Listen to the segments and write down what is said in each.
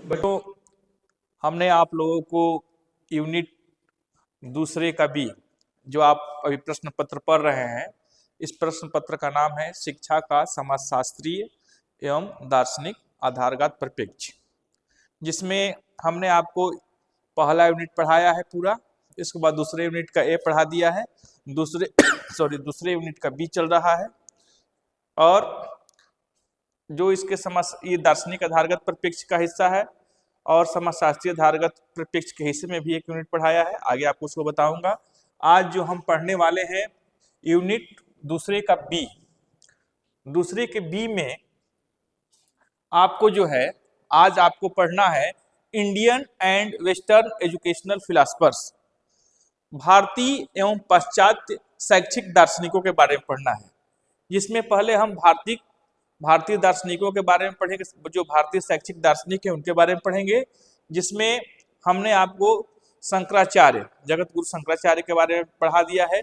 बच्चों, हमने आप लोगों को यूनिट दूसरे का बी, जो आप अभी प्रश्न पत्र पढ़ रहे हैं, इस प्रश्न पत्र का नाम है शिक्षा का समाजशास्त्रीय एवं दार्शनिक आधारगत परिप्रेक्ष्य, जिसमें हमने आपको पहला यूनिट पढ़ाया है पूरा। इसके बाद दूसरे यूनिट का ए पढ़ा दिया है, दूसरे यूनिट का बी चल रहा है। और जो इसके ये दार्शनिक आधारगत परिप्रेक्ष्य का हिस्सा है और समाजशास्त्रीय आधारगत परिप्रेक्ष्य के हिस्से में भी एक यूनिट पढ़ाया है, आगे आपको उसको बताऊंगा। आज जो हम पढ़ने वाले हैं यूनिट दूसरे का बी, दूसरे के बी में आपको जो है आज आपको पढ़ना है Indian and western educational philosophers, भारतीय एवं पाश्चात्य शैक्षिक दार्शनिकों के बारे में पढ़ना है। जिसमें पहले हम भारतीय दार्शनिकों के बारे में पढ़ेंगे, जो भारतीय शैक्षिक दार्शनिक है उनके बारे में पढ़ेंगे, जिसमें हमने आपको शंकराचार्य, जगत गुरु शंकराचार्य के बारे में पढ़ा दिया है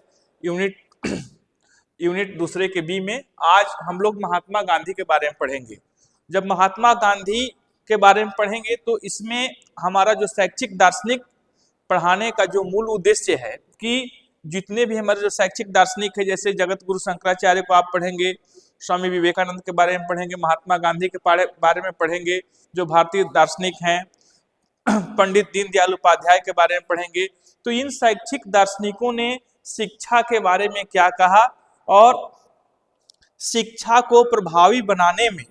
यूनिट दूसरे के बी में। आज हम लोग महात्मा गांधी के बारे में पढ़ेंगे। जब महात्मा गांधी के बारे में पढ़ेंगे तो इसमें हमारा जो शैक्षिक दार्शनिक पढ़ाने का जो मूल उद्देश्य है कि जितने भी हमारे जो शैक्षिक दार्शनिक है, जैसे जगत गुरु शंकराचार्य को आप पढ़ेंगे, स्वामी विवेकानंद के बारे में पढ़ेंगे, महात्मा गांधी के बारे में पढ़ेंगे, जो भारतीय दार्शनिक हैं, पंडित दीनदयाल उपाध्याय के बारे में पढ़ेंगे। तो इन शैक्षिक दार्शनिकों ने शिक्षा के बारे में क्या कहा और शिक्षा को प्रभावी बनाने में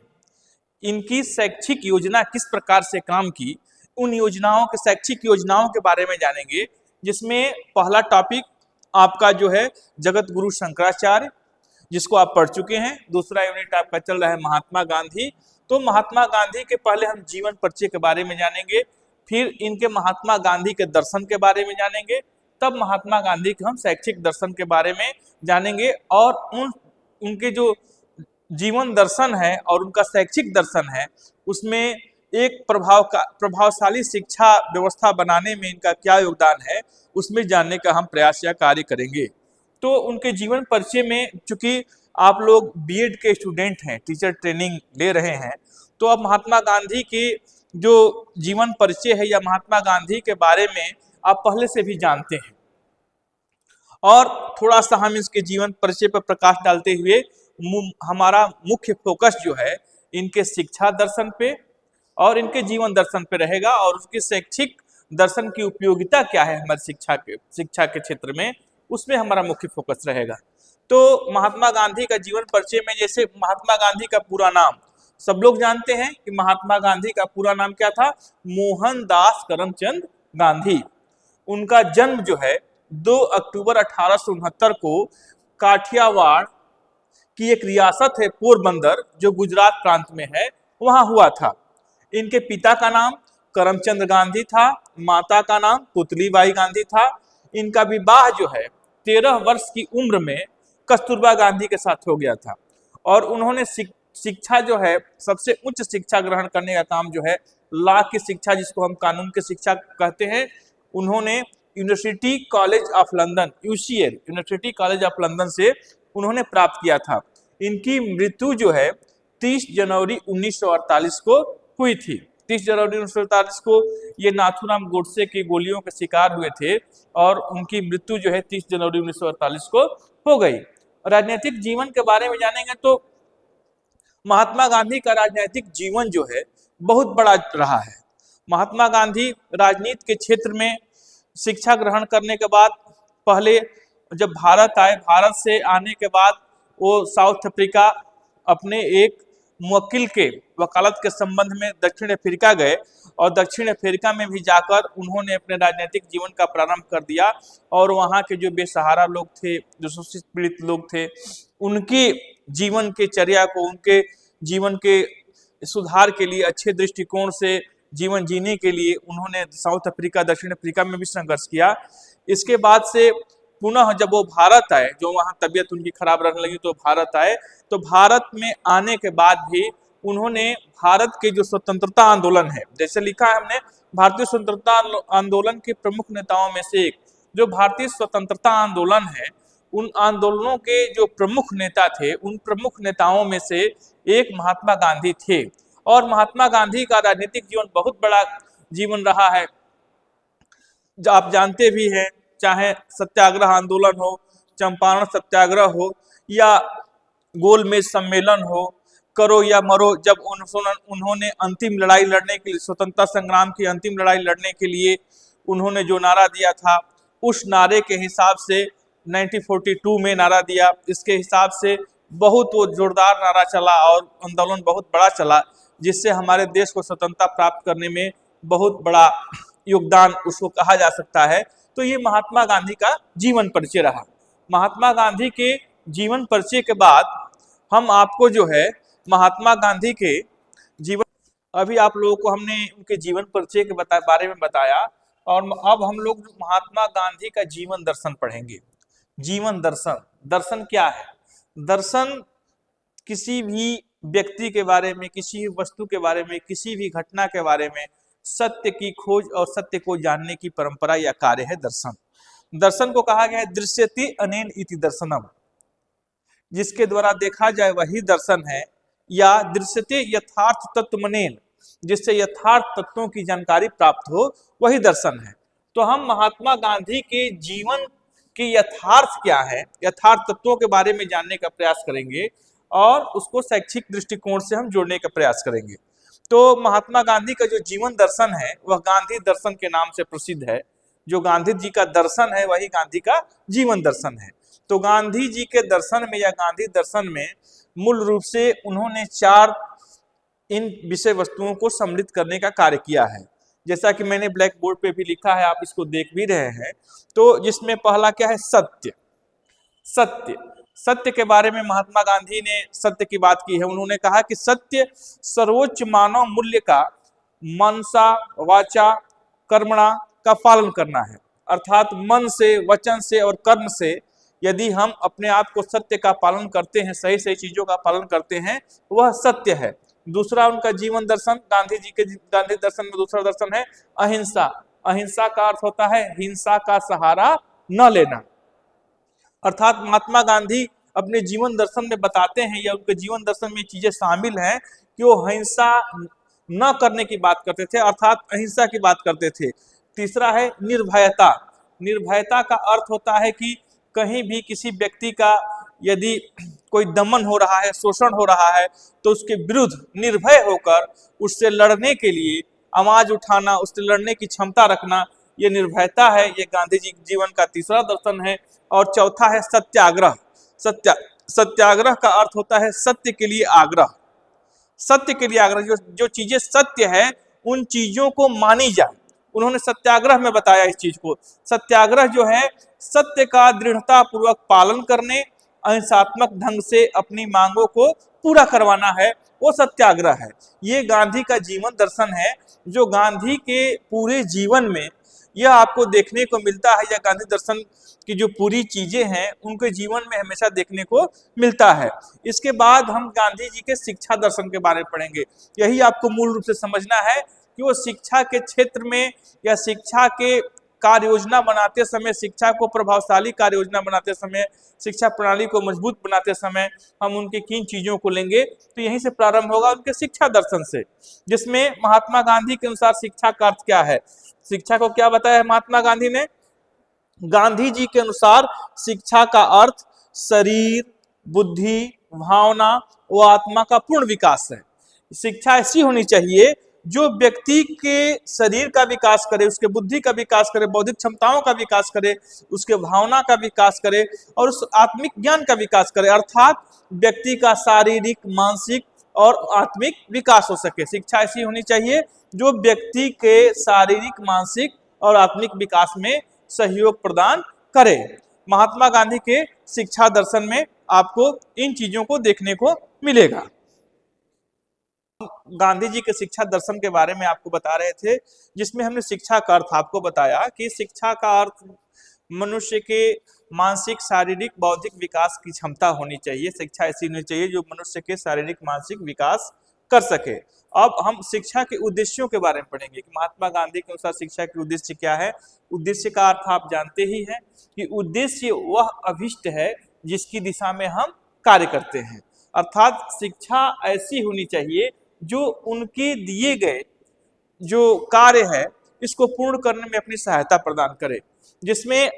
इनकी शैक्षिक योजना किस प्रकार से काम की, उन योजनाओं के शैक्षिक योजनाओं के बारे में जानेंगे। जिसमें पहला टॉपिक आपका जो है जगत गुरु शंकराचार्य, जिसको आप पढ़ चुके हैं। दूसरा यूनिट आपका चल रहा है महात्मा गांधी। तो महात्मा गांधी के पहले हम जीवन परिचय के बारे में जानेंगे, फिर इनके महात्मा गांधी के दर्शन के बारे में जानेंगे, तब महात्मा गांधी के हम शैक्षिक दर्शन के बारे में जानेंगे और उनके जो जीवन दर्शन है और उनका शैक्षिक दर्शन है उसमें एक प्रभावशाली शिक्षा व्यवस्था बनाने में इनका क्या योगदान है, उसमें जानने का हम प्रयास या कार्य करेंगे। तो उनके जीवन परिचय में, चूंकि आप लोग बीएड के स्टूडेंट हैं, टीचर ट्रेनिंग ले रहे हैं, तो अब महात्मा गांधी की जो जीवन परिचय है या महात्मा गांधी के बारे में आप पहले से भी जानते हैं और थोड़ा सा हम इसके जीवन परिचय पर प्रकाश डालते हुए हमारा मुख्य फोकस जो है इनके शिक्षा दर्शन पे और इनके जीवन दर्शन पे रहेगा और उसके शैक्षिक दर्शन की उपयोगिता क्या है हमारी शिक्षा के क्षेत्र में, उसमें हमारा मुख्य फोकस रहेगा। तो महात्मा गांधी का जीवन परिचय में, जैसे महात्मा गांधी का पूरा नाम सब लोग जानते हैं कि महात्मा गांधी का पूरा नाम क्या था, मोहनदास करमचंद गांधी। उनका जन्म जो है 2 अक्टूबर 1869 को काठियावाड़ की एक रियासत है पोरबंदर, जो गुजरात प्रांत में है, वहां हुआ था। इनके पिता का नाम करमचंद गांधी था, माता का नाम पुतलीबाई गांधी था। इनका विवाह जो है 13 वर्ष की उम्र में कस्तूरबा गांधी के साथ हो गया था और उन्होंने शिक्षा जो है सबसे उच्च शिक्षा ग्रहण करने का काम जो है लॉ की शिक्षा, जिसको हम कानून की शिक्षा कहते हैं, उन्होंने university college of London, UCL university college of London से उन्होंने प्राप्त किया था। इनकी मृत्यु जो है 30 जनवरी 1948 को हुई थी। 30 जनवरी 1948 को ये नाथूराम गोडसे की गोलियों के शिकार हुए थे और उनकी मृत्यु जो है 30 जनवरी 1948 को हो गई। राजनीतिक जीवन के बारे में जानेंगे तो महात्मा गांधी का राजनीतिक जीवन जो है बहुत बड़ा रहा है। महात्मा गांधी राजनीति के क्षेत्र में शिक्षा ग्रहण करने के बाद पहले जब भारत आए, भारत से आने के बाद वो साउथ अफ्रीका अपने एक मुवक्किल के वकालत के संबंध में दक्षिण अफ्रीका गए और दक्षिण अफ्रीका में भी जाकर उन्होंने अपने राजनीतिक जीवन का प्रारंभ कर दिया और वहाँ के जो बेसहारा लोग थे, जो शोषित पीड़ित लोग थे, उनके जीवन के चर्या को, उनके जीवन के सुधार के लिए, अच्छे दृष्टिकोण से जीवन जीने के लिए उन्होंने साउथ अफ्रीका, दक्षिण अफ्रीका में भी संघर्ष किया। इसके बाद से पुनः जब वो भारत आए, जो वहाँ तबीयत उनकी खराब रहने लगी तो भारत आए, तो भारत में आने के बाद भी उन्होंने भारत के जो स्वतंत्रता आंदोलन है, जैसे लिखा है हमने, भारतीय स्वतंत्रता आंदोलन के प्रमुख नेताओं में से एक, जो भारतीय स्वतंत्रता आंदोलन है, उन आंदोलनों के जो प्रमुख नेता थे, उन प्रमुख नेताओं में से एक महात्मा गांधी थे। और महात्मा गांधी का राजनीतिक जीवन बहुत बड़ा जीवन रहा है। आप जानते भी हैं, चाहे सत्याग्रह आंदोलन हो, चंपारण सत्याग्रह हो, या गोलमेज सम्मेलन हो, करो या मरो, जब उन्होंने अंतिम लड़ाई लड़ने के लिए, स्वतंत्रता संग्राम की अंतिम लड़ाई लड़ने के लिए उन्होंने जो नारा दिया था, उस नारे के हिसाब से 1942 में नारा दिया, इसके हिसाब से बहुत वो जोरदार नारा चला और आंदोलन बहुत बड़ा चला, जिससे हमारे देश को स्वतंत्रता प्राप्त करने में बहुत बड़ा योगदान उसको कहा जा सकता है। तो ये महात्मा गांधी का जीवन परिचय रहा। महात्मा गांधी के जीवन परिचय के बाद हम आपको जो है महात्मा गांधी के जीवन, अभी आप लोगों को हमने उनके जीवन परिचय के बारे में बताया, और अब हम लोग महात्मा गांधी का जीवन दर्शन पढ़ेंगे। जीवन दर्शन, दर्शन क्या है? दर्शन किसी भी व्यक्ति के बारे में, किसी भी वस्तु के बारे में, किसी भी घटना के बारे में सत्य की खोज और सत्य को जानने की परंपरा या कार्य है दर्शन। दर्शन को कहा गया है दृश्यति अनेन इति दर्शनम, जिसके द्वारा देखा जाए वही दर्शन है, या दृश्यते यथार्थ तत्वमनेन, जिससे यथार्थ तत्वों की जानकारी प्राप्त हो, वही दर्शन है। तो हम महात्मा गांधी के जीवन के यथार्थ क्या है, यथार्थ तत्वों के बारे में जानने का प्रयास करेंगे और उसको शैक्षिक दृष्टिकोण से हम जोड़ने का प्रयास करेंगे। तो महात्मा गांधी का जो जीवन दर्शन है वह गांधी दर्शन के नाम से प्रसिद्ध है। जो गांधी जी का दर्शन है वही गांधी का जीवन दर्शन है। तो गांधी जी के दर्शन में या गांधी दर्शन में मूल रूप से उन्होंने 4 इन विषय वस्तुओं को सम्मिलित करने का कार्य किया है, जैसा कि मैंने ब्लैक बोर्ड पे भी लिखा है, आप इसको देख भी रहे हैं। तो जिसमें पहला क्या है? सत्य। सत्य, सत्य के बारे में महात्मा गांधी ने सत्य की बात की है। उन्होंने कहा कि सत्य सर्वोच्च मानव मूल्य का मनसा वाचा कर्मणा का पालन करना है। अर्थात मन से, वचन से और कर्म से यदि हम अपने आप को सत्य का पालन करते हैं, सही सही चीजों का पालन करते हैं, वह सत्य है। दूसरा उनका जीवन दर्शन, गांधी जी के गांधी दर्शन में दूसरा दर्शन है अहिंसा। अहिंसा का अर्थ होता है हिंसा का सहारा न लेना। अर्थात महात्मा गांधी अपने जीवन दर्शन में बताते हैं, या उनके जीवन दर्शन में चीजें शामिल हैं कि वो हिंसा न करने की बात करते थे, अर्थात अहिंसा की बात करते थे। तीसरा है निर्भयता। निर्भयता का अर्थ होता है कि कहीं भी किसी व्यक्ति का यदि कोई दमन हो रहा है, शोषण हो रहा है, तो उसके विरुद्ध निर्भय होकर उससे लड़ने के लिए आवाज उठाना, उससे लड़ने की क्षमता रखना, ये निर्भयता है। ये गांधी जी जीवन का तीसरा दर्शन है। और चौथा है सत्याग्रह। सत्याग्रह का अर्थ होता है सत्य के लिए आग्रह। सत्य के लिए आग्रह, जो चीजें सत्य है उन चीजों को मानी जाए। उन्होंने सत्याग्रह में बताया इस चीज को। सत्याग्रह जो है सत्य का दृढ़ता पूर्वक पालन करने, अहिंसात्मक ढंग से अपनी मांगों को पूरा करवाना है, वो सत्याग्रह है। ये गांधी का जीवन दर्शन है, जो गांधी के पूरे जीवन में यह आपको देखने को मिलता है, या गांधी दर्शन की जो पूरी चीजें हैं उनके जीवन में हमेशा देखने को मिलता है। इसके बाद हम गांधी जी के शिक्षा दर्शन के बारे में पढ़ेंगे। यही आपको मूल रूप से समझना है कि वो शिक्षा के क्षेत्र में या शिक्षा के कार्य योजना बनाते समय, शिक्षा को प्रभावशाली कार्य योजना बनाते समय, शिक्षा प्रणाली को मजबूत बनाते समय हम उनकी किन चीजों को लेंगे। तो यहीं से प्रारंभ होगा उनके शिक्षा दर्शन से, जिसमें महात्मा गांधी के अनुसार शिक्षा का अर्थ क्या है। शिक्षा को क्या बताया है महात्मा गांधी ने? गांधी जी के अनुसार शिक्षा का अर्थ शरीर, बुद्धि, भावना व आत्मा का पूर्ण विकास है। शिक्षा ऐसी होनी चाहिए जो व्यक्ति के शरीर का विकास करे, उसके बुद्धि का विकास करे, बौद्धिक क्षमताओं का विकास करे, उसके भावना का विकास करे और उस आत्मिक ज्ञान का विकास करे। अर्थात व्यक्ति का शारीरिक, मानसिक और आत्मिक विकास हो सके। शिक्षा ऐसी होनी चाहिए जो व्यक्ति के शारीरिक, मानसिक और आत्मिक विकास में सहयोग प्रदान करे। महात्मा गांधी के शिक्षा दर्शन में आपको इन चीजों को देखने को मिलेगा। गांधी जी के शिक्षा दर्शन के बारे में आपको बता रहे थे, जिसमें हमने शिक्षा का अर्थ आपको बताया कि शिक्षा का अर्थ मनुष्य के मानसिक, शारीरिक, बौद्धिक विकास की क्षमता होनी चाहिए। शिक्षा ऐसी होनी चाहिए जो मनुष्य के शारीरिक, मानसिक विकास कर सके। अब हम शिक्षा के उद्देश्यों के बारे में पढ़ेंगे कि महात्मा गांधी के अनुसार शिक्षा के उद्देश्य क्या है। उद्देश्य का अर्थ आप जानते ही हैं कि उद्देश्य वह अभिष्ट है जिसकी दिशा में हम कार्य करते हैं। अर्थात शिक्षा ऐसी होनी चाहिए जो उनके दिए गए जो कार्य है इसको पूर्ण करने में अपनी सहायता प्रदान करे। जिसमें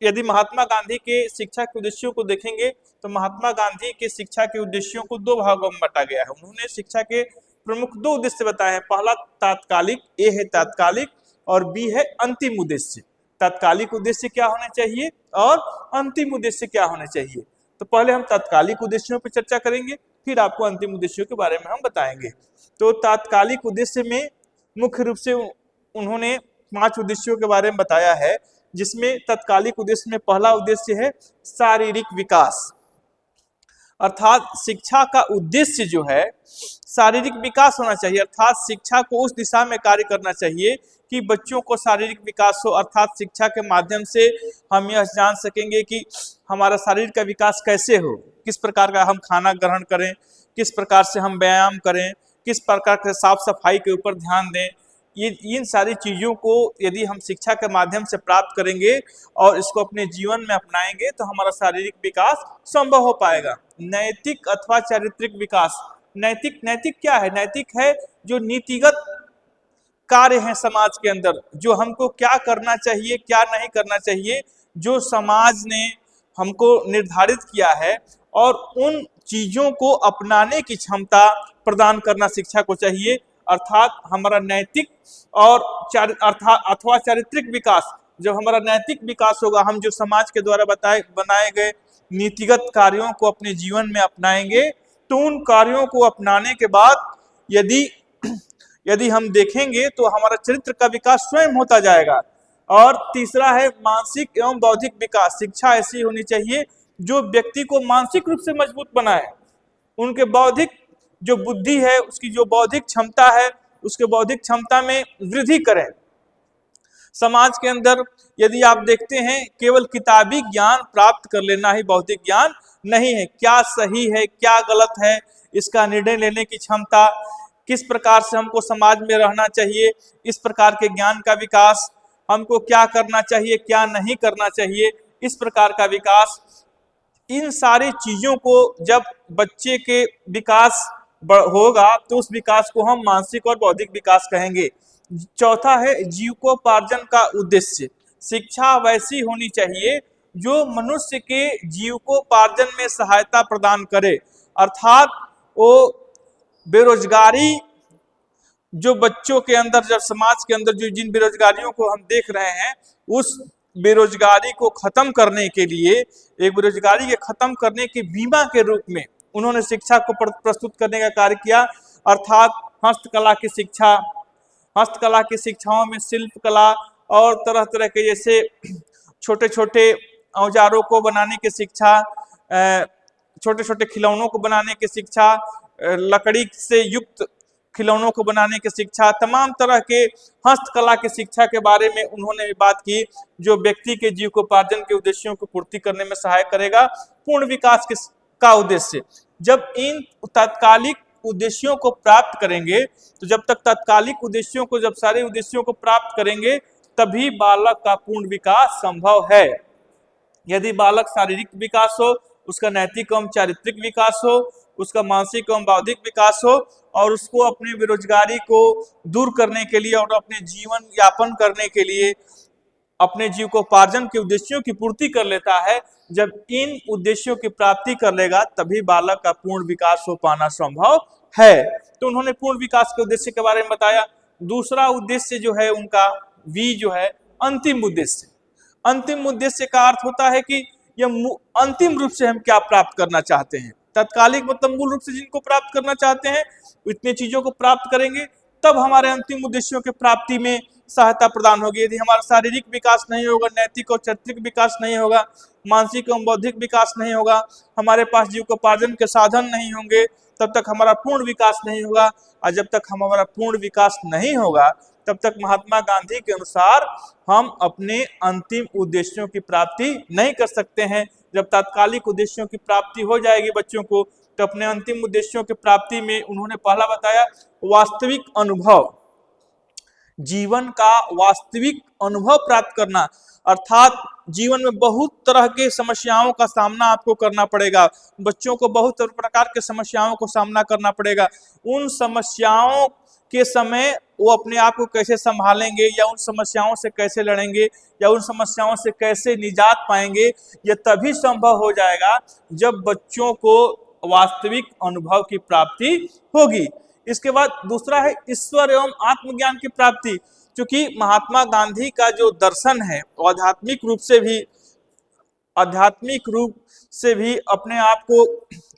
यदि महात्मा गांधी के शिक्षा के उद्देश्यों को देखेंगे तो महात्मा गांधी के शिक्षा के उद्देश्यों को दो भागों में बांटा गया है। उन्होंने शिक्षा के प्रमुख दो उद्देश्य बताए हैं। पहला तात्कालिक, ए है तात्कालिक, और बी है अंतिम उद्देश्य। तात्कालिक उद्देश्य क्या होने चाहिए और अंतिम उद्देश्य क्या होने चाहिए। तो पहले हम तात्कालिक उद्देश्यों पर चर्चा करेंगे, फिर आपको अंतिम उद्देश्यों के बारे में हम बताएंगे। तो तात्कालिक उद्देश्य में मुख्य रूप से उन्होंने 5 उद्देश्यों के बारे में बताया है, जिसमें तात्कालिक उद्देश्य में पहला उद्देश्य है शारीरिक विकास। अर्थात शिक्षा का उद्देश्य जो है शारीरिक विकास होना चाहिए। अर्थात शिक्षा को उस दिशा में कार्य करना चाहिए कि बच्चों को शारीरिक विकास हो। अर्थात शिक्षा के माध्यम से हम यह जान सकेंगे कि हमारा शरीर का विकास कैसे हो, किस प्रकार का हम खाना ग्रहण करें, किस प्रकार से हम व्यायाम करें, किस प्रकार से साफ सफाई के ऊपर ध्यान दें। ये इन सारी चीज़ों को यदि हम शिक्षा के माध्यम से प्राप्त करेंगे और इसको अपने जीवन में अपनाएंगे तो हमारा शारीरिक विकास संभव हो पाएगा। नैतिक अथवा चारित्रिक विकास। नैतिक क्या है? नैतिक है जो नीतिगत कार्य हैं समाज के अंदर, जो हमको क्या करना चाहिए क्या नहीं करना चाहिए, जो समाज ने हमको निर्धारित किया है, और उन चीजों को अपनाने की क्षमता प्रदान करना शिक्षा को चाहिए। अर्थात हमारा नैतिक और अथवा चारित्रिक विकास। जब हमारा नैतिक विकास होगा, हम जो समाज के द्वारा बनाए गए नीतिगत कार्यों को अपने जीवन में अपनाएंगे, तो उन कार्यों को अपनाने के बाद यदि हम देखेंगे तो हमारा चरित्र का विकास स्वयं होता जाएगा। और तीसरा है मानसिक एवं बौद्धिक विकास। शिक्षा ऐसी होनी चाहिए जो व्यक्ति को मानसिक रूप से मजबूत बनाए, उनके बौद्धिक जो बुद्धि है, उसकी जो बौद्धिक क्षमता है, उसके बौद्धिक क्षमता में वृद्धि करें। समाज के अंदर यदि आप देखते हैं केवल किताबी ज्ञान प्राप्त कर लेना ही बौद्धिक ज्ञान नहीं है। क्या सही है क्या गलत है, इसका निर्णय लेने की क्षमता, किस प्रकार से हमको समाज में रहना चाहिए, इस प्रकार के ज्ञान का विकास, हमको क्या करना चाहिए क्या नहीं करना चाहिए, इस प्रकार का विकास। इन सारी चीजों को जब बच्चे के विकास होगा तो उस विकास को हम मानसिक और बौद्धिक विकास कहेंगे। चौथा है जीविकोपार्जन का उद्देश्य। शिक्षा वैसी होनी चाहिए जो मनुष्य के जीविकोपार्जन में सहायता प्रदान करे। अर्थात वो बेरोजगारी जो बच्चों के अंदर, जब समाज के अंदर जो जिन बेरोजगारियों को हम देख रहे हैं, उस बेरोजगारी को खत्म करने के लिए, एक बेरोजगारी के खत्म करने के बीमा के रूप में उन्होंने शिक्षा को प्रस्तुत करने का कार्य किया। अर्थात हस्तकला की शिक्षा, हस्तकला की शिक्षाओं में शिल्प कला और तरह तरह के जैसे छोटे छोटे औजारों को बनाने की शिक्षा, छोटे छोटे खिलौनों को बनाने की शिक्षा, लकड़ी से युक्त खिलौनों को बनाने की शिक्षा, तमाम तरह के हस्तकला की शिक्षा के बारे में उन्होंने बात की, जो व्यक्ति के जीविकोपार्जन के उद्देश्यों को पूर्ति करने में सहायक करेगा। पूर्ण विकास का उद्देश्य, जब इन तात्कालिक उद्देश्यों को प्राप्त करेंगे, तो जब तक तात्कालिक उद्देश्यों को, जब सारे उद्देश्यों को प्राप्त करेंगे तभी बालक का पूर्ण विकास संभव है। यदि बालक शारीरिक विकास हो, उसका नैतिक एवं चारित्रिक विकास हो, उसका मानसिक एवं बौद्धिक विकास हो, और उसको अपनी बेरोजगारी को दूर करने के लिए और अपने जीवन यापन करने के लिए अपने जीविकोपार्जन के उद्देश्यों की पूर्ति कर लेता है, जब इन उद्देश्यों की प्राप्ति कर लेगा तभी बालक का पूर्ण विकास हो पाना संभव है। तो उन्होंने पूर्ण विकास के उद्देश्य के बारे में बताया। दूसरा उद्देश्य जो है उनका वी जो है अंतिम उद्देश्य। अंतिम उद्देश्य का अर्थ होता है कि यह अंतिम रूप से हम क्या प्राप्त करना चाहते हैं। तात्कालिक मतलब मूल रूप से जिनको प्राप्त करना चाहते हैं इतनी चीजों को प्राप्त करेंगे तब हमारे अंतिम उद्देश्यों के प्राप्ति में सहायता प्रदान होगी। यदि हमारा शारीरिक विकास नहीं होगा, नैतिक और चारित्रिक विकास नहीं होगा, मानसिक एवं बौद्धिक विकास नहीं होगा, हमारे पास जीविकोपार्जन के साधन नहीं होंगे, तब तक हमारा पूर्ण विकास नहीं होगा। और जब तक हमारा पूर्ण विकास नहीं होगा तब तक महात्मा गांधी के अनुसार हम अपने अंतिम उद्देश्यों की प्राप्ति नहीं कर सकते हैं। जब तात्कालिक उद्देश्यों की प्राप्ति हो जाएगी बच्चों को, तो अपने अंतिम उद्देश्यों की प्राप्ति में उन्होंने पहला बताया वास्तविक अनुभव। जीवन का वास्तविक अनुभव प्राप्त करना, अर्थात जीवन में बहुत तरह के समस्याओं का सामना आपको करना पड़ेगा, बच्चों को बहुत प्रकार के समस्याओं को सामना करना पड़ेगा। उन समस्याओं के समय वो अपने आप को कैसे संभालेंगे या उन समस्याओं से कैसे लड़ेंगे या उन समस्याओं से कैसे निजात पाएंगे, ये तभी संभव हो जाएगा जब बच्चों को वास्तविक अनुभव की प्राप्ति होगी। इसके बाद दूसरा है ईश्वर एवं आत्मज्ञान की प्राप्ति। क्योंकि महात्मा गांधी का जो दर्शन है वो आध्यात्मिक रूप से भी अपने आप को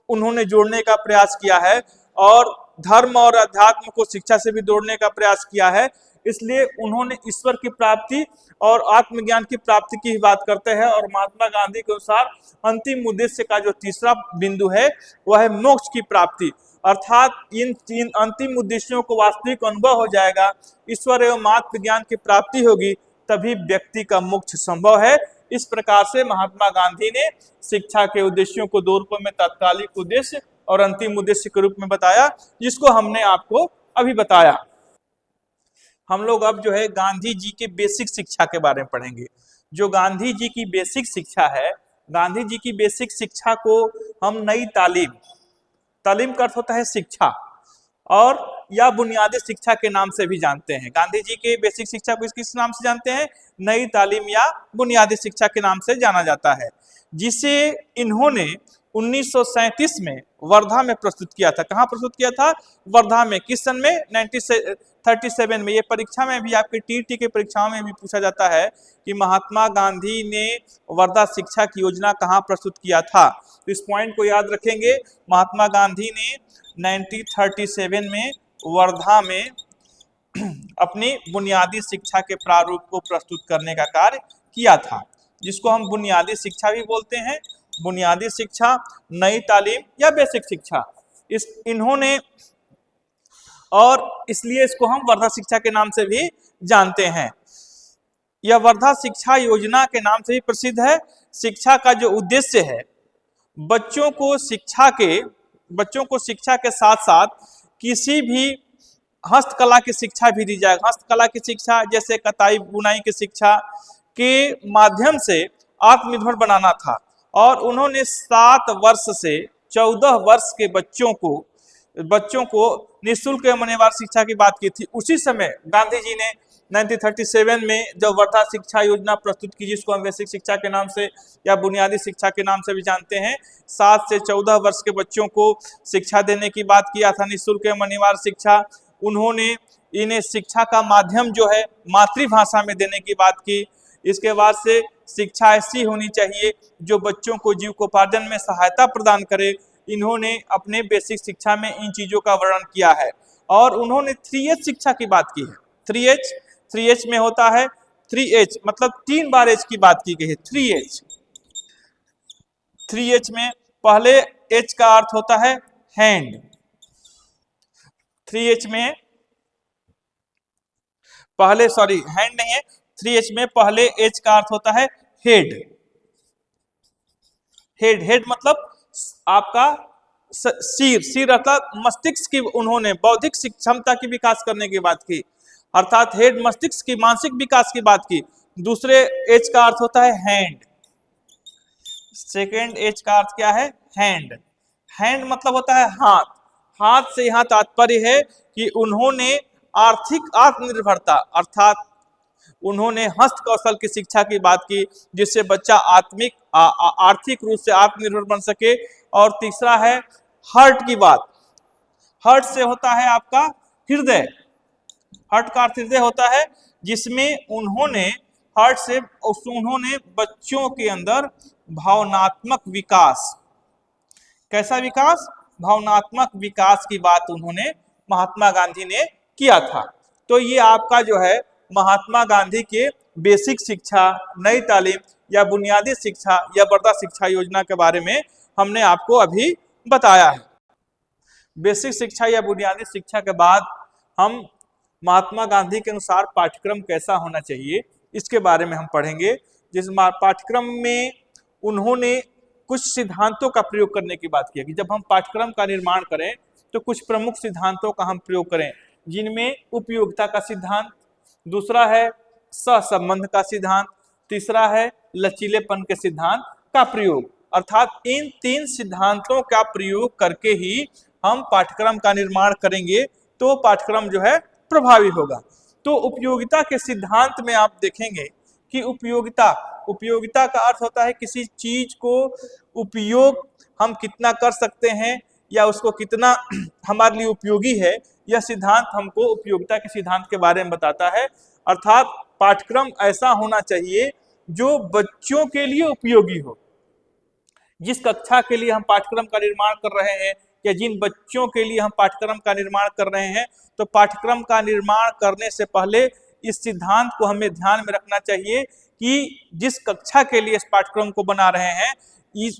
उन्होंने जोड़ने का प्रयास किया है और धर्म और अध्यात्म को शिक्षा से भी जोड़ने का प्रयास किया है। इसलिए उन्होंने ईश्वर की प्राप्ति और आत्मज्ञान की प्राप्ति की बात करते हैं। और महात्मा गांधी के अनुसार अंतिम उद्देश्य का जो तीसरा बिंदु है वह है मोक्ष की प्राप्ति, अर्थात इन तीन अंतिम उद्देश्यों को वास्तविक अनुभव हो जाएगा, ईश्वर एवं आत्मज्ञान की प्राप्ति होगी, तभी व्यक्ति का मोक्ष संभव है। इस प्रकार से महात्मा गांधी ने शिक्षा के उद्देश्यों को दो रूपों में तात्कालिक उद्देश्य और अंतिम उद्देश्य के रूप में बताया, जिसको हमने आपको अभी बताया। हम लोग अब जो है गांधी जी के बेसिक शिक्षा के बारे में पढ़ेंगे। जो गांधी जी की बेसिक शिक्षा है, गांधी जी की बेसिक शिक्षा को हम नई तालीम का अर्थ होता है शिक्षा, और या बुनियादी शिक्षा के नाम से भी जानते हैं। गांधी जी के बेसिक शिक्षा को किस नाम से जानते हैं? नई तालीम या बुनियादी शिक्षा के नाम से जाना जाता है, जिसे इन्होंने 1937 में वर्धा में प्रस्तुत किया था। कहाँ प्रस्तुत किया था? वर्धा में। किस सन में? 1937 में। ये परीक्षा में भी, आपके टीटी के परीक्षाओं में भी पूछा जाता है कि महात्मा गांधी ने वर्धा शिक्षा की योजना कहाँ प्रस्तुत किया था। तो इस पॉइंट को याद रखेंगे। महात्मा गांधी ने 1937 में वर्धा में अपनी बुनियादी शिक्षा के प्रारूप को प्रस्तुत करने का कार्य किया था, जिसको हम बुनियादी शिक्षा भी बोलते हैं। बुनियादी शिक्षा, नई तालीम या बेसिक शिक्षा, इन्होंने, और इसलिए इसको हम वर्धा शिक्षा के नाम से भी जानते हैं। यह वर्धा शिक्षा योजना के नाम से भी प्रसिद्ध है। शिक्षा का जो उद्देश्य है, बच्चों को शिक्षा के साथ साथ किसी भी हस्तकला की शिक्षा भी दी जाए। हस्तकला की शिक्षा जैसे कताई बुनाई की शिक्षा के माध्यम से आत्मनिर्भर बनाना था। और उन्होंने 7 वर्ष से 14 वर्ष के बच्चों को निःशुल्क एवं अनिवार्य शिक्षा की बात की थी। उसी समय गांधी जी ने 1937 में जब वर्धा शिक्षा योजना प्रस्तुत की, जिसको हम बेसिक शिक्षा के नाम से या बुनियादी शिक्षा के नाम से भी जानते हैं, 7 से 14 वर्ष के बच्चों को शिक्षा देने की बात किया था, निःशुल्क एवं अनिवार्य शिक्षा। उन्होंने इन्हें शिक्षा का माध्यम जो है मातृभाषा में देने की बात की। इसके बाद से शिक्षा ऐसी होनी चाहिए जो बच्चों को जीविकोपार्जन में सहायता प्रदान करे। इन्होंने अपने बेसिक शिक्षा में इन चीजों का वर्णन किया है। और उन्होंने 3H शिक्षा की बात की है। 3H में होता है 3H मतलब 3 बार H की बात की गई है। 3H में पहले H का अर्थ होता है हैंड। 3H में पहले, सॉरी हैंड नहीं है, 3H में पहले H का अर्थ होता है हेड। हेड मतलब आपका सिर अर्थात मस्तिष्क की उन्होंने बौद्धिक क्षमता की विकास करने की बात की, अर्थात हेड मस्तिष्क की मानसिक विकास की बात की। दूसरे H का अर्थ होता है हैंड। सेकेंड H का अर्थ क्या है? हैंड। हैंड मतलब होता है हाथ। हाथ से यहाँ तात्पर्य है कि उन्होंने आर्थिक आत्मनिर्भरता अर्थात उन्होंने हस्त कौशल की शिक्षा की बात की, जिससे बच्चा आर्थिक रूप से आत्मनिर्भर बन सके। और तीसरा है हर्ट की बात। हर्ट से होता है आपका हृदय। हर्ट का अर्थ हृदय होता है, जिसमें उन्होंने बच्चों के अंदर भावनात्मक विकास, कैसा विकास? भावनात्मक विकास की बात उन्होंने महात्मा गांधी ने किया था। तो ये आपका जो है महात्मा गांधी के बेसिक शिक्षा, नई तालीम या बुनियादी शिक्षा या वर्धा शिक्षा योजना के बारे में हमने आपको अभी बताया है। बेसिक शिक्षा या बुनियादी शिक्षा के बाद हम महात्मा गांधी के अनुसार पाठ्यक्रम कैसा होना चाहिए इसके बारे में हम पढ़ेंगे। जिस पाठ्यक्रम में उन्होंने कुछ सिद्धांतों का प्रयोग करने की बात की कि जब हम पाठ्यक्रम का निर्माण करें तो कुछ प्रमुख सिद्धांतों का हम प्रयोग करें, जिनमें उपयोगिता का सिद्धांत, दूसरा है सहसंबंध का सिद्धांत, तीसरा है लचीलेपन के सिद्धांत का प्रयोग। अर्थात इन 3 सिद्धांतों का प्रयोग करके ही हम पाठ्यक्रम का निर्माण करेंगे तो पाठ्यक्रम जो है प्रभावी होगा। तो उपयोगिता के सिद्धांत में आप देखेंगे कि उपयोगिता का अर्थ होता है किसी चीज को उपयोग हम कितना कर सकते हैं या उसको कितना हमारे लिए उपयोगी है, यह सिद्धांत हमको उपयोगिता के सिद्धांत के बारे में बताता है। अर्थात पाठ्यक्रम ऐसा होना चाहिए जो बच्चों के लिए उपयोगी हो। जिस कक्षा के लिए हम पाठ्यक्रम का निर्माण कर रहे हैं या जिन बच्चों के लिए हम पाठ्यक्रम का निर्माण कर रहे हैं, तो पाठ्यक्रम का निर्माण करने से पहले इस सिद्धांत को हमें ध्यान में रखना चाहिए कि जिस कक्षा के लिए इस पाठ्यक्रम को बना रहे हैं,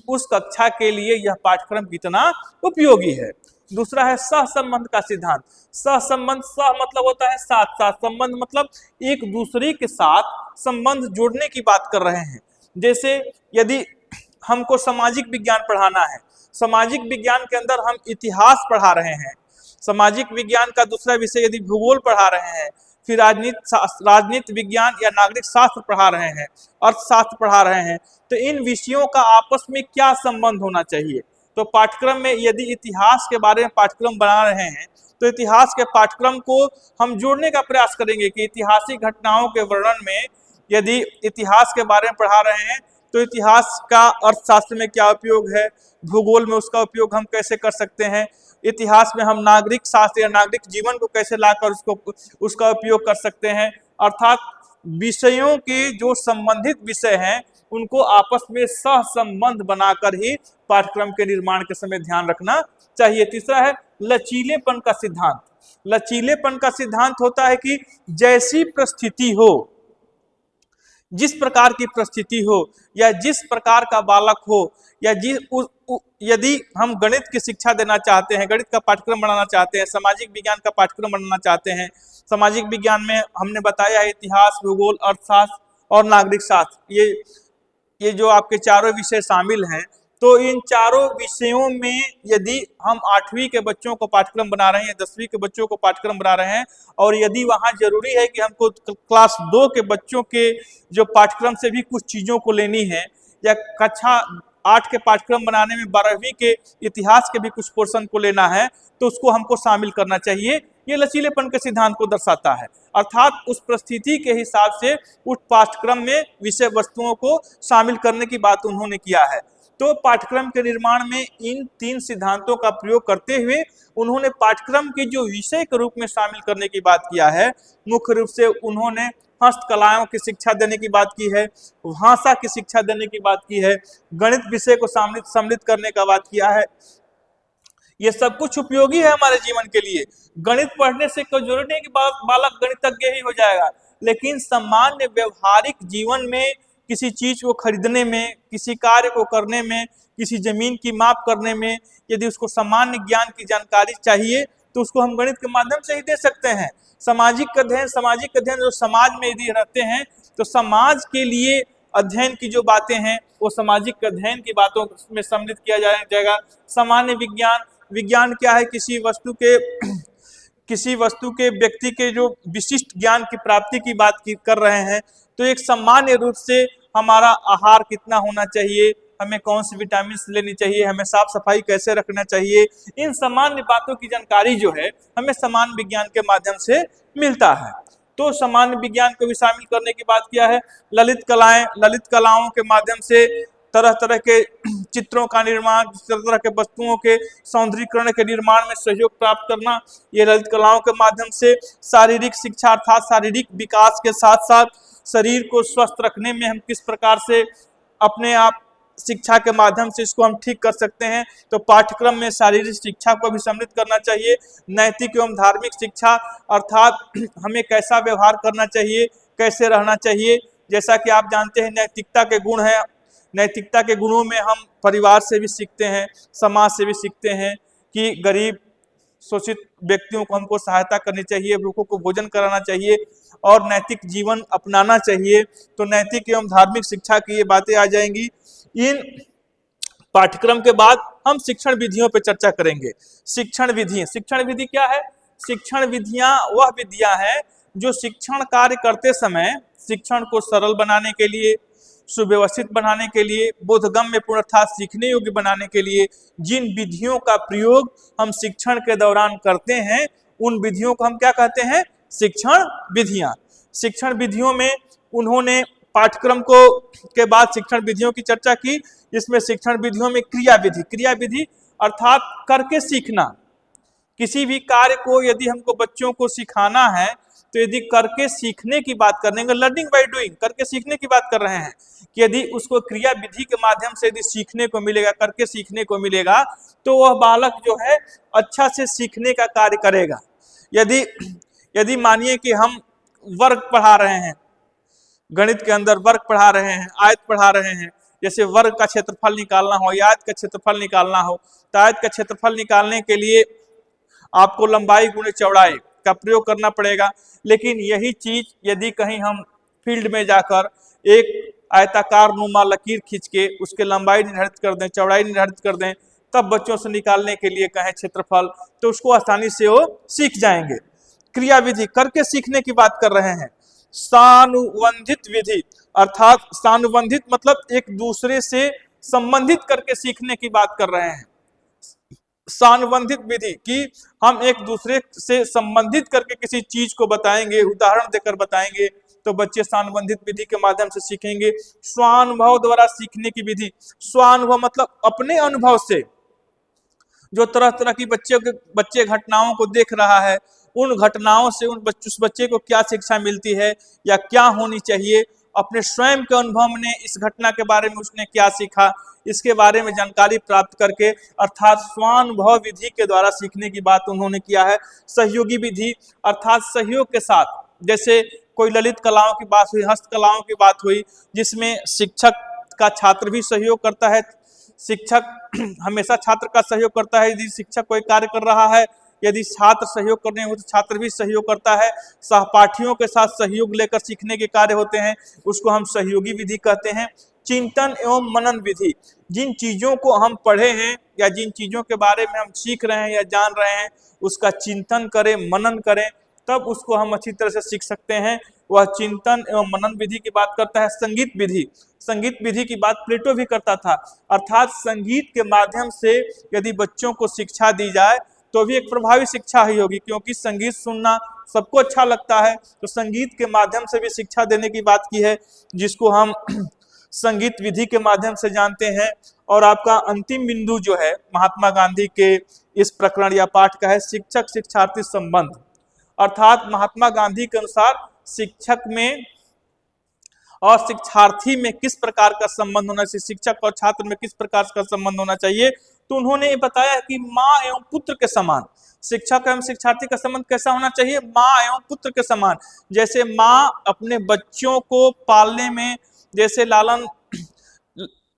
उस कक्षा के लिए यह पाठ्यक्रम कितना उपयोगी है। दूसरा है सहसंबंध का सिद्धांत। सहसंबंध, सह मतलब होता है साथ, साथ संबंध मतलब एक दूसरे के साथ संबंध जोड़ने की बात कर रहे हैं। जैसे यदि हमको सामाजिक विज्ञान पढ़ाना है, सामाजिक विज्ञान के अंदर हम इतिहास पढ़ा रहे हैं, सामाजिक विज्ञान का दूसरा विषय यदि भूगोल पढ़ा रहे हैं, फिर राजनीति विज्ञान या नागरिक शास्त्र पढ़ा रहे हैं, अर्थशास्त्र पढ़ा रहे हैं, तो इन विषयों का आपस में क्या संबंध होना चाहिए। तो पाठ्यक्रम में यदि इतिहास के बारे में पाठ्यक्रम बना रहे हैं तो इतिहास के पाठ्यक्रम को हम जोड़ने का प्रयास करेंगे कि ऐतिहासिक घटनाओं के वर्णन में यदि इतिहास के बारे में पढ़ा रहे हैं तो इतिहास का अर्थशास्त्र में क्या उपयोग है, भूगोल में उसका उपयोग हम कैसे कर सकते हैं, इतिहास में हम नागरिक शास्त्र या नागरिक जीवन को कैसे लाकर उसका उपयोग कर सकते हैं। अर्थात विषयों के जो संबंधित विषय हैं उनको आपस में सहसंबंध बनाकर ही पाठ्यक्रम के निर्माण के समय ध्यान रखना चाहिए। तीसरा है लचीलेपन का सिद्धांत। लचीलेपन का सिद्धांत होता है कि जैसी परिस्थिति हो, जिस प्रकार की परिस्थिति हो या जिस प्रकार का बालक हो या यदि हम गणित की शिक्षा देना चाहते हैं, गणित का पाठ्यक्रम बनाना चाहते हैं, सामाजिक विज्ञान का पाठ्यक्रम बनाना चाहते हैं, सामाजिक विज्ञान में हमने बताया है इतिहास, भूगोल, अर्थशास्त्र और नागरिक शास्त्र, ये जो आपके चारों विषय शामिल हैं, तो इन चारों विषयों में यदि हम 8वीं के बच्चों को पाठ्यक्रम बना रहे हैं, 10वीं के बच्चों को पाठ्यक्रम बना रहे हैं, और यदि वहां जरूरी है कि हमको क्लास 2 के बच्चों के जो पाठ्यक्रम से भी कुछ चीजों को लेनी है या कक्षा 8 के पाठ्यक्रम बनाने में 12वीं के इतिहास के भी कुछ पोर्शन को लेना है, तो उसको हमको शामिल करना चाहिए। ये लचीलेपन के सिद्धांत को दर्शाता है। अर्थात उस परिस्थिति के हिसाब से उस पाठ्यक्रम में विषय वस्तुओं को शामिल करने की बात उन्होंने किया है। तो पाठ्यक्रम के निर्माण में इन 3 सिद्धांतों का प्रयोग करते हुए उन्होंने पाठ्यक्रम के जो विषय के रूप में शामिल करने की बात किया है, मुख्य रूप से उन्होंने हस्तकलाओं की शिक्षा देने की बात की है, भाषा की शिक्षा देने की बात की है, गणित विषय को सम्मिलित करने का बात किया है। ये सब कुछ उपयोगी है हमारे जीवन के लिए। गणित पढ़ने से कोई जरूरी नहीं कि बालक गणितज्ञ ही हो जाएगा, लेकिन सामान्य व्यवहारिक जीवन में किसी चीज को खरीदने में, किसी कार्य को करने में, किसी जमीन की माप करने में यदि उसको सामान्य ज्ञान की जानकारी चाहिए तो उसको हम गणित के माध्यम से ही दे सकते हैं। सामाजिक अध्ययन जो समाज में यदि रहते हैं तो समाज के लिए अध्ययन की जो बातें हैं वो सामाजिक अध्ययन की बातों में सम्मिलित किया जाएगा। सामान्य विज्ञान क्या है, किसी वस्तु के व्यक्ति के जो विशिष्ट ज्ञान की प्राप्ति की बात कर रहे हैं, तो एक सामान्य रूप से हमारा आहार कितना होना चाहिए, हमें कौन सी विटामिन लेनी चाहिए, हमें साफ सफाई कैसे रखना चाहिए, इन सामान्य बातों की जानकारी जो है हमें सामान्य विज्ञान के माध्यम से मिलता है। तो सामान्य विज्ञान को भी शामिल करने की बात किया है। ललित कलाओं के माध्यम से तरह तरह के चित्रों का निर्माण, तरह तरह के वस्तुओं के सौंदर्यीकरण के निर्माण में सहयोग प्राप्त करना, ये ललित कलाओं के माध्यम से शारीरिक शिक्षा अर्थात शारीरिक विकास के साथ साथ शरीर को स्वस्थ रखने में हम किस प्रकार से अपने आप शिक्षा के माध्यम से इसको हम ठीक कर सकते हैं, तो पाठ्यक्रम में शारीरिक शिक्षा को भी सम्मिलित करना चाहिए। नैतिक एवं धार्मिक शिक्षा अर्थात हमें कैसा व्यवहार करना चाहिए, कैसे रहना चाहिए। जैसा कि आप जानते हैं नैतिकता के गुण हैं, नैतिकता के गुणों में हम परिवार से भी सीखते हैं, समाज से भी सीखते हैं कि गरीब शोषित व्यक्तियों को हमको सहायता करनी चाहिए, भूखों को भोजन कराना चाहिए और नैतिक जीवन अपनाना चाहिए। तो नैतिक एवं धार्मिक शिक्षा की ये बातें आ जाएंगी। इन पाठ्यक्रम के बाद हम शिक्षण विधियों पर चर्चा करेंगे। शिक्षण विधि क्या है? शिक्षण विधियां वह विधियां हैं जो शिक्षण कार्य करते समय शिक्षण को सरल बनाने के लिए, सुव्यवस्थित बनाने के लिए, बोधगम्य पूर्ण अर्थात सीखने योग्य बनाने के लिए जिन विधियों का प्रयोग हम शिक्षण के दौरान करते हैं, उन विधियों को हम क्या कहते हैं? शिक्षण विधियां। शिक्षण विधियों में उन्होंने पाठ्यक्रम को के बाद शिक्षण विधियों की चर्चा की। इसमें शिक्षण विधियों में क्रिया विधि अर्थात करके सीखना। किसी भी कार्य को यदि हमको बच्चों को सिखाना है तो यदि करके सीखने की बात करेंगे, लर्निंग बाय डूइंग, करके सीखने की बात कर रहे हैं कि यदि उसको क्रिया विधि के माध्यम से यदि सीखने को मिलेगा, करके सीखने को मिलेगा, तो वह बालक जो है अच्छा से सीखने का कार्य करेगा। यदि मानिए कि हम वर्ग पढ़ा रहे हैं, गणित के अंदर वर्ग पढ़ा रहे हैं, आयत पढ़ा रहे हैं, जैसे वर्ग का क्षेत्रफल निकालना हो या आयत का क्षेत्रफल निकालना हो, तो आयत का क्षेत्रफल निकालने के लिए आपको लंबाई गुणे चौड़ाई का प्रयोग करना पड़ेगा। लेकिन यही चीज यदि कहीं हम फील्ड में जाकर एक आयताकार नुमा लकीर खींच के उसके लंबाई निर्धारित कर दें, चौड़ाई निर्धारित कर दें, तब बच्चों से निकालने के लिए कहें क्षेत्रफल, तो उसको आसानी से वो सीख जाएंगे। क्रिया विधि, करके सीखने की बात कर रहे हैं। सानुबंधित विधि अर्थात सानुबंधित मतलब एक दूसरे से संबंधित करके सीखने की बात कर रहे हैं। सानुबंधित विधि कि हम एक दूसरे से संबंधित करके किसी चीज को बताएंगे, उदाहरण देकर बताएंगे, तो बच्चे सानुबंधित विधि के माध्यम से सीखेंगे। स्वानुभव द्वारा सीखने की विधि, स्वानुभव मतलब अपने अनुभव से, जो तरह तरह की बच्चे घटनाओं को देख रहा है, उन घटनाओं से उस बच्चे को क्या शिक्षा मिलती है या क्या होनी चाहिए, अपने स्वयं के अनुभव ने इस घटना के बारे में उसने क्या सीखा, इसके बारे में जानकारी प्राप्त करके अर्थात स्वानुभव विधि के द्वारा सीखने की बात उन्होंने किया है। सहयोगी विधि अर्थात सहयोग के साथ, जैसे कोई ललित कलाओं की बात हुई, हस्तकलाओं की बात हुई, जिसमें शिक्षक का छात्र भी सहयोग करता है। शिक्षक हमेशा छात्र का सहयोग करता है। यदि शिक्षक कोई कार्य कर रहा है, यदि छात्र सहयोग करने हो तो छात्र भी सहयोग करता है। सहपाठियों के साथ सहयोग लेकर सीखने के कार्य होते हैं, उसको हम सहयोगी विधि कहते हैं। चिंतन एवं मनन विधि, जिन चीजों को हम पढ़े हैं या जिन चीजों के बारे में हम सीख रहे हैं या जान रहे हैं, उसका चिंतन करें, मनन करें, तब उसको हम अच्छी तरह से सीख सकते हैं। वह चिंतन एवं मनन विधि की बात करता है। संगीत विधि, संगीत विधि की बात प्लेटो भी करता था, अर्थात संगीत के माध्यम से यदि बच्चों को शिक्षा दी जाए तो भी एक प्रभावी शिक्षा ही होगी, क्योंकि संगीत सुनना सबको अच्छा लगता है, तो संगीत के माध्यम से भी शिक्षा देने की बात की है, जिसको हम संगीत विधि के माध्यम से जानते हैं। और आपका अंतिम बिंदु जो है महात्मा गांधी के इस प्रकरण या पाठ का है शिक्षक शिक्षार्थी संबंध, अर्थात महात्मा गांधी के अनुसार शिक्षक में और शिक्षार्थी में किस प्रकार का संबंध होना चाहिए, शिक्षक और छात्र में किस प्रकार का संबंध होना चाहिए। तो उन्होंने ये बताया कि माँ एवं पुत्र के समान शिक्षक एवं शिक्षार्थी का संबंध कैसा होना चाहिए, माँ एवं पुत्र के समान। जैसे माँ अपने बच्चों को पालने में जैसे लालन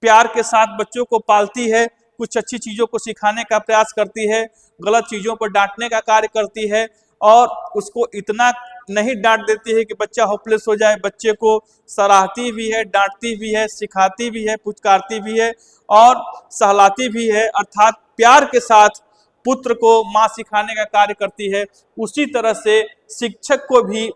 प्यार के साथ बच्चों को पालती है, कुछ अच्छी चीजों को सिखाने का प्रयास करती है, गलत चीजों पर डांटने का कार्य करती है, और उसको इतना नहीं डांट देती है कि बच्चा होपलेस हो जाए, बच्चे को सराहती भी है, डांटती भी है, सिखाती भी है, पुचकारती भी है और सहलाती भी है, अर्थात प्यार के साथ पुत्र को माँ सिखाने का कार्य करती है। उसी तरह से शिक्षक को भी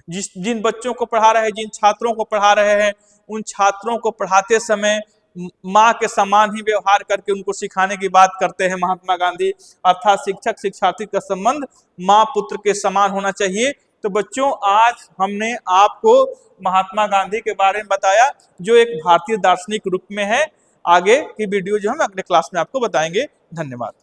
जिन बच्चों को पढ़ा रहे हैं, जिन छात्रों को पढ़ा रहे हैं, उन छात्रों को पढ़ाते समय माँ के समान ही व्यवहार करके उनको सिखाने की बात करते हैं महात्मा गांधी, अर्थात शिक्षक शिक्षार्थी का संबंध माँ पुत्र के समान होना चाहिए। तो बच्चों, आज हमने आपको महात्मा गांधी के बारे में बताया, जो एक भारतीय दार्शनिक रूप में है। आगे की वीडियो जो हम अगले क्लास में आपको बताएंगे। धन्यवाद।